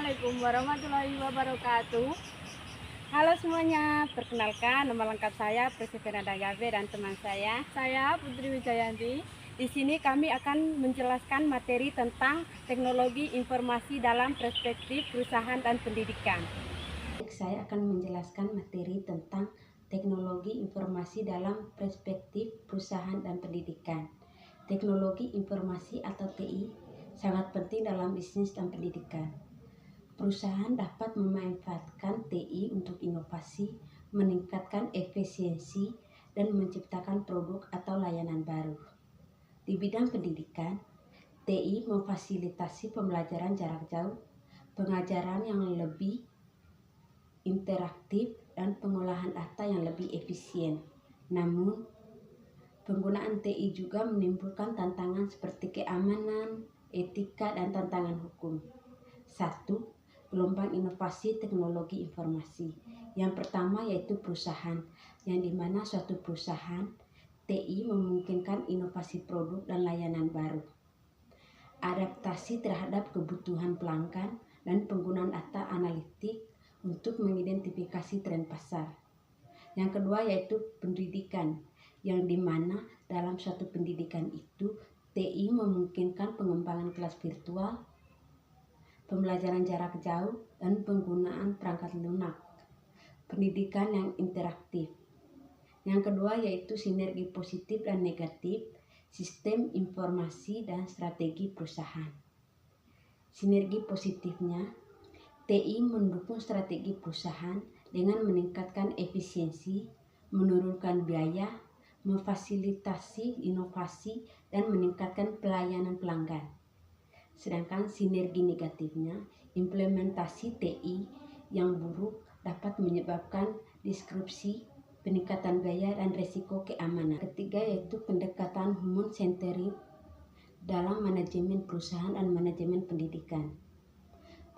Assalamualaikum warahmatullahi wabarakatuh. Halo semuanya, perkenalkan nama lengkap saya Persevera Gabe dan teman saya Putri Wijayanti. Di sini kami akan menjelaskan materi tentang teknologi informasi dalam perspektif perusahaan dan pendidikan. Saya akan menjelaskan materi tentang teknologi informasi dalam perspektif perusahaan dan pendidikan. Teknologi informasi atau TI sangat penting dalam bisnis dan pendidikan. Perusahaan dapat memanfaatkan TI untuk inovasi, meningkatkan efisiensi, dan menciptakan produk atau layanan baru. Di bidang pendidikan, TI memfasilitasi pembelajaran jarak jauh, pengajaran yang lebih interaktif, dan pengolahan data yang lebih efisien. Namun, penggunaan TI juga menimbulkan tantangan seperti keamanan, etika, dan tantangan hukum. 1. Gelombang inovasi teknologi informasi. Yang pertama yaitu perusahaan, yang dimana suatu perusahaan TI memungkinkan inovasi produk dan layanan baru. Adaptasi terhadap kebutuhan pelanggan dan penggunaan data analitik untuk mengidentifikasi tren pasar. Yang kedua yaitu pendidikan, yang dimana dalam suatu pendidikan itu TI memungkinkan pengembangan kelas virtual, pembelajaran jarak jauh, dan penggunaan perangkat lunak. Pendidikan yang interaktif. Yang kedua yaitu sinergi positif dan negatif, sistem informasi dan strategi perusahaan. Sinergi positifnya, TI mendukung strategi perusahaan dengan meningkatkan efisiensi, menurunkan biaya, memfasilitasi inovasi, dan meningkatkan pelayanan pelanggan. Sedangkan sinergi negatifnya, implementasi TI yang buruk dapat menyebabkan disrupsi, peningkatan biaya, dan resiko keamanan. Ketiga yaitu pendekatan human-centered dalam manajemen perusahaan dan manajemen pendidikan.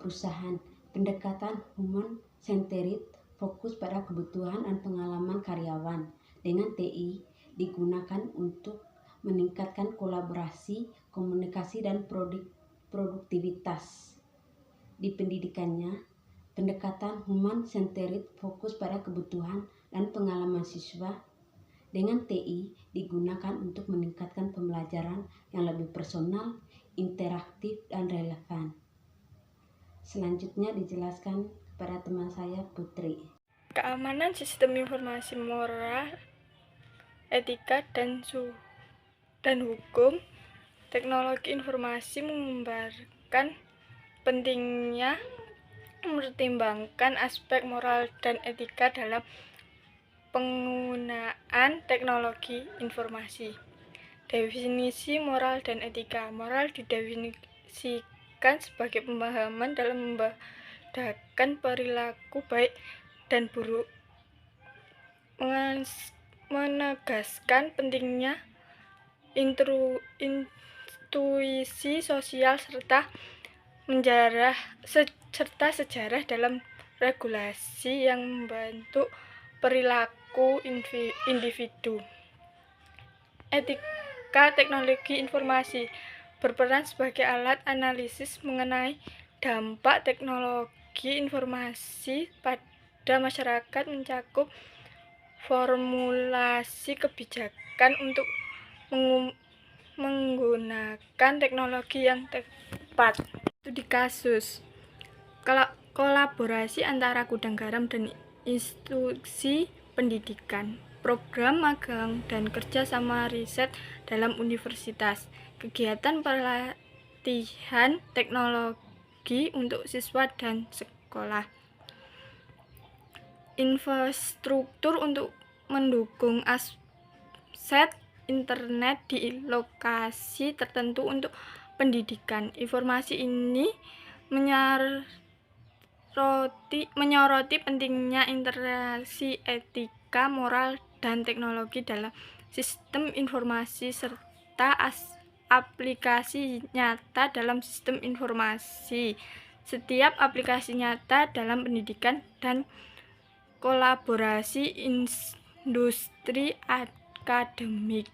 Perusahaan, pendekatan human-centered fokus pada kebutuhan dan pengalaman karyawan. Dengan TI digunakan untuk meningkatkan kolaborasi, komunikasi, dan produktivitas. Di pendidikannya, pendekatan human-centered fokus pada kebutuhan dan pengalaman siswa. Dengan TI digunakan untuk meningkatkan pembelajaran yang lebih personal, interaktif, dan relevan. Selanjutnya dijelaskan kepada teman saya Putri. Keamanan sistem informasi, moral, etika, dan hukum. Teknologi informasi menggambarkan pentingnya mempertimbangkan aspek moral dan etika dalam penggunaan teknologi informasi. Definisi moral dan etika. Moral didefinisikan sebagai pemahaman dalam membedakan perilaku baik dan buruk, menegaskan pentingnya intuisi sosial serta sejarah dalam regulasi yang membentuk perilaku individu. Etika teknologi informasi berperan sebagai alat analisis mengenai dampak teknologi informasi pada masyarakat, mencakup formulasi kebijakan untuk menggunakan teknologi yang tepat. Studi kasus kolaborasi antara gudang garam dan institusi pendidikan, program magang dan kerja sama riset dalam universitas, kegiatan pelatihan teknologi untuk siswa dan sekolah, infrastruktur untuk mendukung akses internet di lokasi tertentu untuk pendidikan. Informasi ini menyoroti pentingnya interaksi etika, moral, dan teknologi dalam sistem informasi serta aplikasi nyata dalam sistem informasi. Setiap aplikasi nyata dalam pendidikan dan kolaborasi industri akademik.